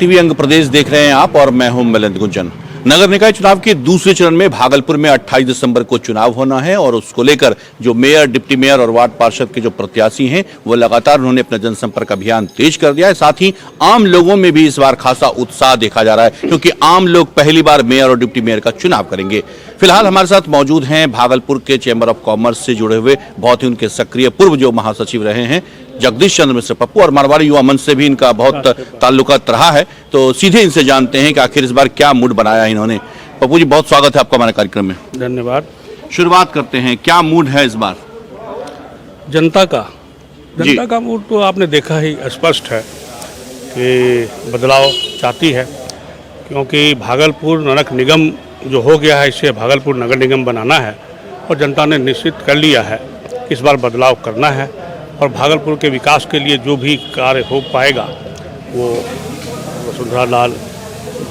TV अंग प्रदेश देख रहे हैं आप और मैं हूं मिलिंद गुंजन। नगर निकाय चुनाव के दूसरे चरण में भागलपुर में 28 दिसंबर को चुनाव होना है और उसको लेकर जो मेयर, डिप्टी मेयर और वार्ड पार्षद के जो प्रत्याशी हैं वो लगातार उन्होंने अपना जनसंपर्क अभियान तेज कर दिया है। साथ ही आम लोगों में भी इस बार खासा उत्साह देखा जा रहा है क्योंकि आम लोग पहली बार मेयर और डिप्टी मेयर का चुनाव करेंगे। फिलहाल हमारे साथ मौजूद हैं भागलपुर के चैम्बर ऑफ कॉमर्स से जुड़े हुए बहुत ही उनके सक्रिय पूर्व जो महासचिव रहे हैं जगदीश चंद्र मिश्र पप्पू, और मारवाड़ी युवा मंच से भी इनका बहुत ताल्लुकात रहा है। तो सीधे इनसे जानते हैं कि आखिर इस बार क्या मूड बनाया है इन्होंने। पप्पू जी, बहुत स्वागत है आपका हमारे कार्यक्रम में। धन्यवाद। शुरुआत करते हैं, क्या मूड है इस बार? जनता का मूड तो आपने देखा ही, स्पष्ट है कि बदलाव चाहती है, क्योंकि भागलपुर नगर निगम जो हो गया है इसे भागलपुर नगर निगम बनाना है और जनता ने निश्चित कर लिया है कि इस बार बदलाव करना है और भागलपुर के विकास के लिए जो भी कार्य हो पाएगा वो वसुंधरा लाल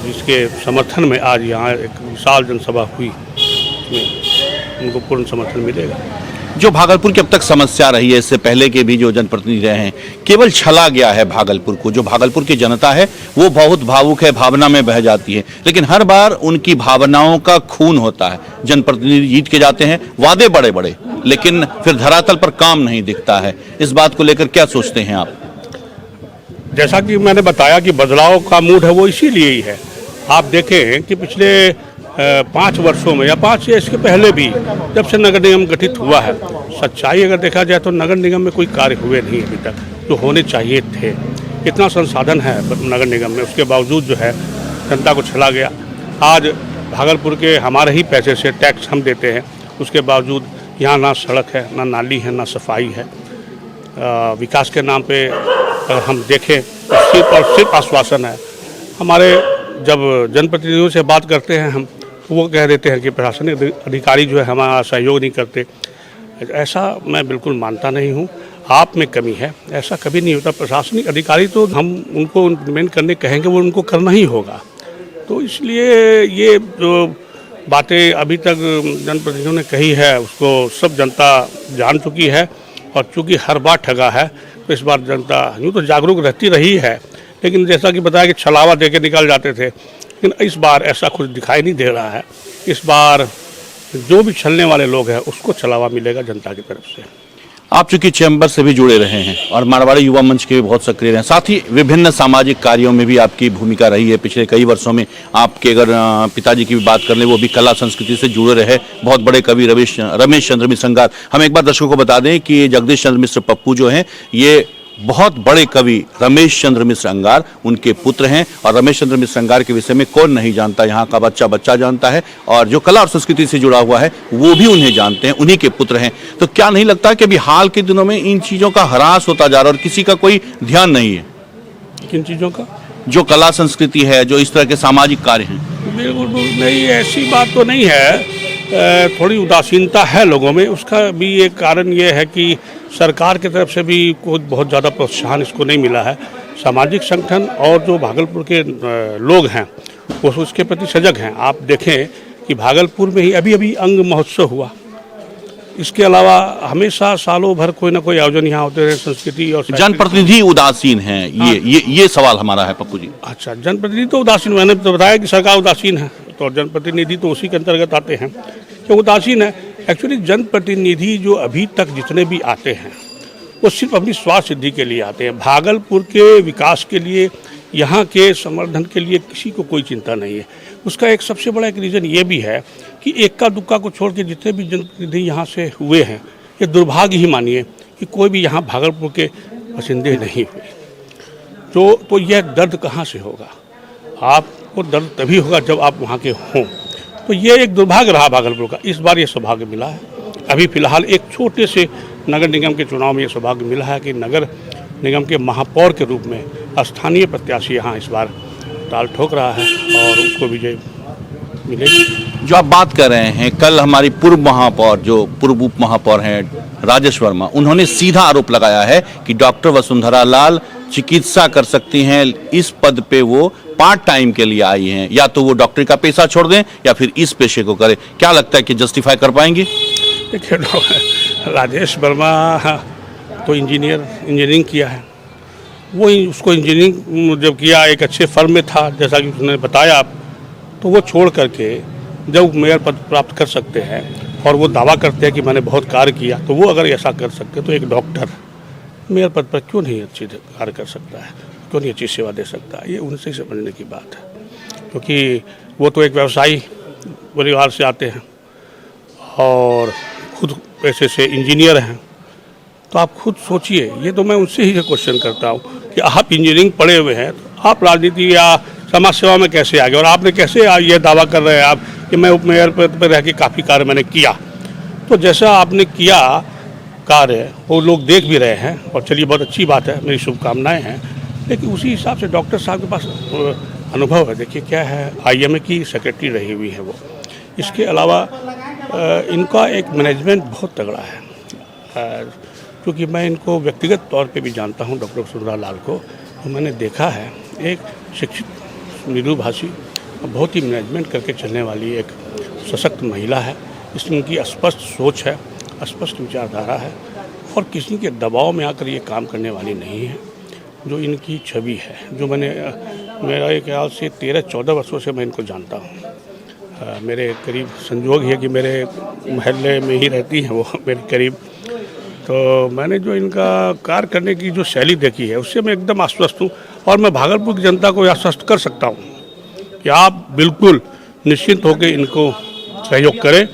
जिसके समर्थन में आज यहाँ एक विशाल जनसभा हुई उसमें उनको पूर्ण समर्थन मिलेगा। जो भागलपुर की अब तक समस्या रही है, इससे पहले के भी जो जनप्रतिनिधि रहे हैं, केवल छला गया है भागलपुर को। जो भागलपुर की जनता है वो बहुत भावुक है, भावना में बह जाती है, लेकिन हर बार उनकी भावनाओं का खून होता है। जनप्रतिनिधि जीत के जाते हैं, वादे बड़े बड़े, लेकिन फिर धरातल पर काम नहीं दिखता है। इस बात को लेकर क्या सोचते हैं आप? जैसा कि मैंने बताया कि बदलाव का मूड है वो इसीलिए ही है। आप देखें कि पिछले 5 वर्षों में या 5 या इसके पहले भी जब से नगर निगम गठित हुआ है, सच्चाई अगर देखा जाए तो नगर निगम में कोई कार्य हुए नहीं अभी तक जो होने चाहिए थे। इतना संसाधन है नगर निगम में, उसके बावजूद जो है जनता को छला गया। आज भागलपुर के हमारे ही पैसे से टैक्स हम देते हैं, उसके बावजूद यहाँ ना सड़क है, ना नाली है, ना सफाई है। विकास के नाम पे अगर हम देखें तो सिर्फ आश्वासन है। हमारे जब जनप्रतिनिधियों से बात करते हैं हम, वो कह देते हैं कि प्रशासनिक अधिकारी जो है हमारा सहयोग नहीं करते। ऐसा मैं बिल्कुल मानता नहीं हूँ। आप में कमी है, ऐसा कभी नहीं होता। प्रशासनिक अधिकारी तो हम उनको इम्प्लीमेंट करने कहेंगे वो उनको करना ही होगा। तो इसलिए ये जो बातें अभी तक जनप्रतिनिधियों ने कही है उसको सब जनता जान चुकी है, और चूँकि हर बार ठगा है तो इस बार जनता यूँ तो जागरूक रहती रही है, लेकिन जैसा कि बताया कि छलावा दे के निकल जाते थे, लेकिन इस बार ऐसा कुछ दिखाई नहीं दे रहा है। इस बार जो भी छलने वाले लोग हैं उसको छलावा मिलेगा जनता की तरफ से। आप चूंकि चैम्बर से भी जुड़े रहे हैं और मारवाड़ी युवा मंच के भी बहुत सक्रिय रहे हैं, साथ ही विभिन्न सामाजिक कार्यों में भी आपकी भूमिका रही है पिछले कई वर्षों में। आपके अगर पिताजी की भी बात कर लें, वो भी कला संस्कृति से जुड़े रहे, बहुत बड़े कवि रमेश चंद्र मिश्र अंगार। हम एक बार दर्शकों को बता दें कि जगदीश चंद्र मिश्र पप्पू जो हैं ये बहुत बड़े कवि रमेश चंद्र मिश्र अंगार उनके पुत्र हैं, और रमेश चंद्र मिश्र अंगार के विषय में कौन नहीं जानता, यहाँ का बच्चा बच्चा जानता है, और जो कला और संस्कृति से जुड़ा हुआ है वो भी उन्हें जानते हैं, उन्हीं के पुत्र हैं। तो क्या नहीं लगता कि अभी हाल के दिनों में इन चीज़ों का ह्रास होता जा रहा है और किसी का कोई ध्यान नहीं है? किन चीज़ों का? जो कला संस्कृति है, जो इस तरह के सामाजिक कार्य हैं। बिल्कुल नहीं, ऐसी बात तो नहीं है। थोड़ी उदासीनता है लोगों में। उसका भी एक कारण ये है कि सरकार की तरफ से भी कोई बहुत ज़्यादा प्रोत्साहन इसको नहीं मिला है। सामाजिक संगठन और जो भागलपुर के लोग हैं वो उसके प्रति सजग हैं। आप देखें कि भागलपुर में ही अभी अभी अंग महोत्सव हुआ। इसके अलावा हमेशा सालों भर कोई ना कोई आयोजन यहाँ होते रहे। संस्कृति और जनप्रतिनिधि उदासीन हैं, ये सवाल हमारा है पप्पू जी। अच्छा, जनप्रतिनिधि तो उदासीन, मैंने तो बताया कि सरकार उदासीन है, तो जनप्रतिनिधि तो उसी के अंतर्गत आते हैं जो उदासीन है। एक्चुअली जनप्रतिनिधि जो अभी तक जितने भी आते हैं वो सिर्फ अपनी स्वार्थ सिद्धि के लिए आते हैं। भागलपुर के विकास के लिए, यहाँ के संवर्धन के लिए किसी को कोई चिंता नहीं है। उसका एक सबसे बड़ा एक रीज़न ये भी है कि इक्का दुक्का को छोड़ के जितने भी जनप्रतिनिधि यहाँ से हुए हैं, ये दुर्भाग्य ही मानिए कि कोई भी यहाँ भागलपुर के बाशिंदे नहीं हुए। तो यह दर्द कहाँ से होगा? आपको दर्द तभी होगा जब आप वहाँ के हों। तो ये एक दुर्भाग्य रहा भागलपुर का। इस बार ये सौभाग्य मिला है। अभी फिलहाल एक छोटे से नगर निगम के चुनाव में ये सौभाग्य मिला है कि नगर निगम के महापौर के रूप में स्थानीय प्रत्याशी यहाँ इस बार ताल ठोक रहा है और उसको विजय मिलेगी। जो आप बात कर रहे हैं, कल हमारी पूर्व महापौर, जो पूर्व उप महापौर हैं राजेश वर्मा, उन्होंने सीधा आरोप लगाया है कि डॉक्टर वसुंधरा लाल चिकित्सा कर सकती हैं, इस पद पे वो पार्ट टाइम के लिए आई हैं, या तो वो डॉक्टरी का पेशा छोड़ दें या फिर इस पेशे को करें। क्या लगता है कि जस्टिफाई कर पाएंगे? देखिए, राजेश वर्मा तो इंजीनियरिंग किया है वो उसको इंजीनियरिंग जब किया एक अच्छे फर्म में था, जैसा कि उसने बताया, तो वो छोड़ करके जब मेयर पद प्राप्त कर सकते हैं और वो दावा करते हैं कि मैंने बहुत कार्य किया, तो वो अगर ऐसा कर सकते तो एक डॉक्टर मेयर पद पर क्यों नहीं अच्छी कार्य कर सकता है, क्यों नहीं अच्छी सेवा दे सकता है। ये उनसे समझने की बात है, क्योंकि वो तो एक व्यवसायी परिवार से आते हैं और खुद पैसे से इंजीनियर हैं। तो आप खुद सोचिए, ये तो मैं उनसे ही क्वेश्चन करता हूँ कि आप इंजीनियरिंग पढ़े हुए हैं, तो आप राजनीति या समाज सेवा में कैसे आ गए, और आपने कैसे ये दावा कर रहे हैं आप कि मैं उप मेयर पद पर रह के काफ़ी कार्य मैंने किया। तो जैसा आपने किया कार्य वो लोग देख भी रहे हैं, और चलिए बहुत अच्छी बात है, मेरी शुभकामनाएं हैं। लेकिन उसी हिसाब से डॉक्टर साहब के पास अनुभव है, देखिए क्या है, IMA की सेक्रेटरी रही हुई है वो। इसके अलावा इनका एक मैनेजमेंट बहुत तगड़ा है, क्योंकि मैं इनको व्यक्तिगत तौर पे भी जानता हूं, डॉक्टर वसुंधरा लाल को। तो मैंने देखा है एक शिक्षित मृदुभाषी बहुत ही मैनेजमेंट करके चलने वाली एक सशक्त महिला है। इसमें उनकी स्पष्ट सोच है, स्पष्ट विचारधारा है, और किसी के दबाव में आकर ये काम करने वाली नहीं है। जो इनकी छवि है, जो मेरा एक ख्याल से 13-14 वर्षों से मैं इनको जानता हूँ। मेरे करीब संजोग है कि मेरे महल्ले में ही रहती हैं वो मेरे करीब। तो मैंने जो इनका कार्य करने की जो शैली देखी है, उससे मैं एकदम आश्वस्त हूँ, और मैं भागलपुर की जनता को आश्वस्त कर सकता हूँ कि आप बिल्कुल निश्चिंत होकर इनको सहयोग करें,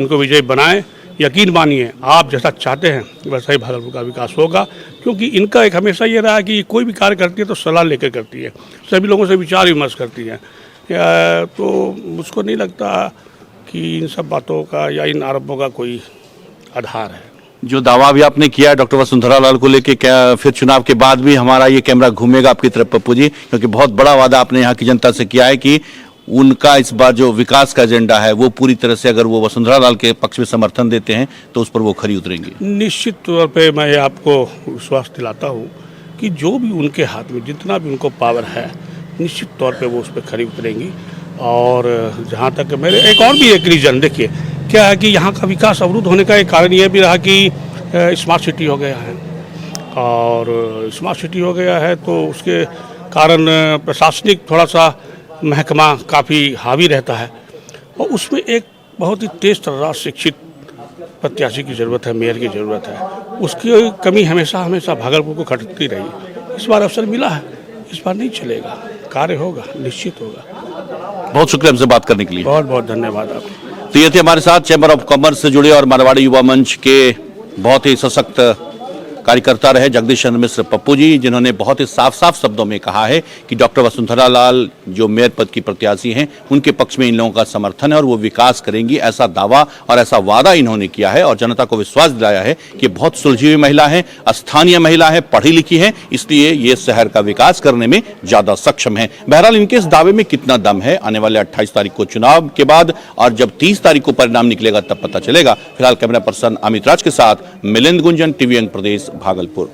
इनको विजयी बनाएं। यकीन मानिए, आप जैसा चाहते हैं वैसा ही भागलपुर का विकास होगा, क्योंकि इनका एक हमेशा ये रहा है कि कोई भी कार्य करती है तो सलाह लेकर करती है, सभी लोगों से विचार विमर्श करती है। तो मुझको नहीं लगता कि इन सब बातों का या इन आरोपों का कोई आधार है। जो दावा भी आपने किया है डॉक्टर वसुंधरा लाल को लेके, क्या फिर चुनाव के बाद भी हमारा ये कैमरा घूमेगा आपकी तरफ पप्पू जी? क्योंकि बहुत बड़ा वादा आपने यहाँ की जनता से किया है कि उनका इस बार जो विकास का एजेंडा है वो पूरी तरह से, अगर वो वसुंधरा लाल के पक्ष में समर्थन देते हैं तो उस पर वो खरी उतरेंगे। निश्चित तौर पे मैं आपको विश्वास दिलाता हूँ कि जो भी उनके हाथ में जितना भी उनको पावर है, निश्चित तौर पे वो उस पर खरी उतरेंगी। और जहाँ तक मेरे एक और भी एक रीज़न, देखिए क्या है कि यहाँ का विकास अवरुद्ध होने का एक कारण यह भी रहा कि स्मार्ट सिटी हो गया है, और स्मार्ट सिटी हो गया है तो उसके कारण प्रशासनिक थोड़ा सा महकमा काफ़ी हावी रहता है, और उसमें एक बहुत ही तेज तर्रार शिक्षित प्रत्याशी की ज़रूरत है, मेयर की ज़रूरत है। उसकी कमी हमेशा भागलपुर को खटकती रही। इस बार अवसर मिला है, इस बार नहीं चलेगा, कार्य होगा, निश्चित होगा। बहुत शुक्रिया हमसे बात करने के लिए। बहुत बहुत धन्यवाद आपको। तो ये थे हमारे साथ चैम्बर ऑफ कॉमर्स से जुड़े और मारवाड़ी युवा मंच के बहुत ही सशक्त कार्यकर्ता रहे जगदीश चंद्र मिश्र पप्पू जी, जिन्होंने बहुत ही साफ साफ शब्दों में कहा है कि डॉक्टर वसुंधरा लाल जो मेयर पद की प्रत्याशी हैं, उनके पक्ष में इन लोगों का समर्थन है और वो विकास करेंगी, ऐसा दावा और ऐसा वादा इन्होंने किया है। और जनता को विश्वास दिलाया है कि बहुत सुलझी हुई महिला है, स्थानीय महिला है, पढ़ी लिखी है, इसलिए ये शहर का विकास करने में ज्यादा सक्षम है। बहरहाल इनके इस दावे में कितना दम है, आने वाले 28 तारीख को चुनाव के बाद और जब 30 तारीख को परिणाम निकलेगा तब पता चलेगा। फिलहाल कैमरा पर्सन अमित राज के साथ मिलिंद गुंजन, TVN प्रदेश, भागलपुर।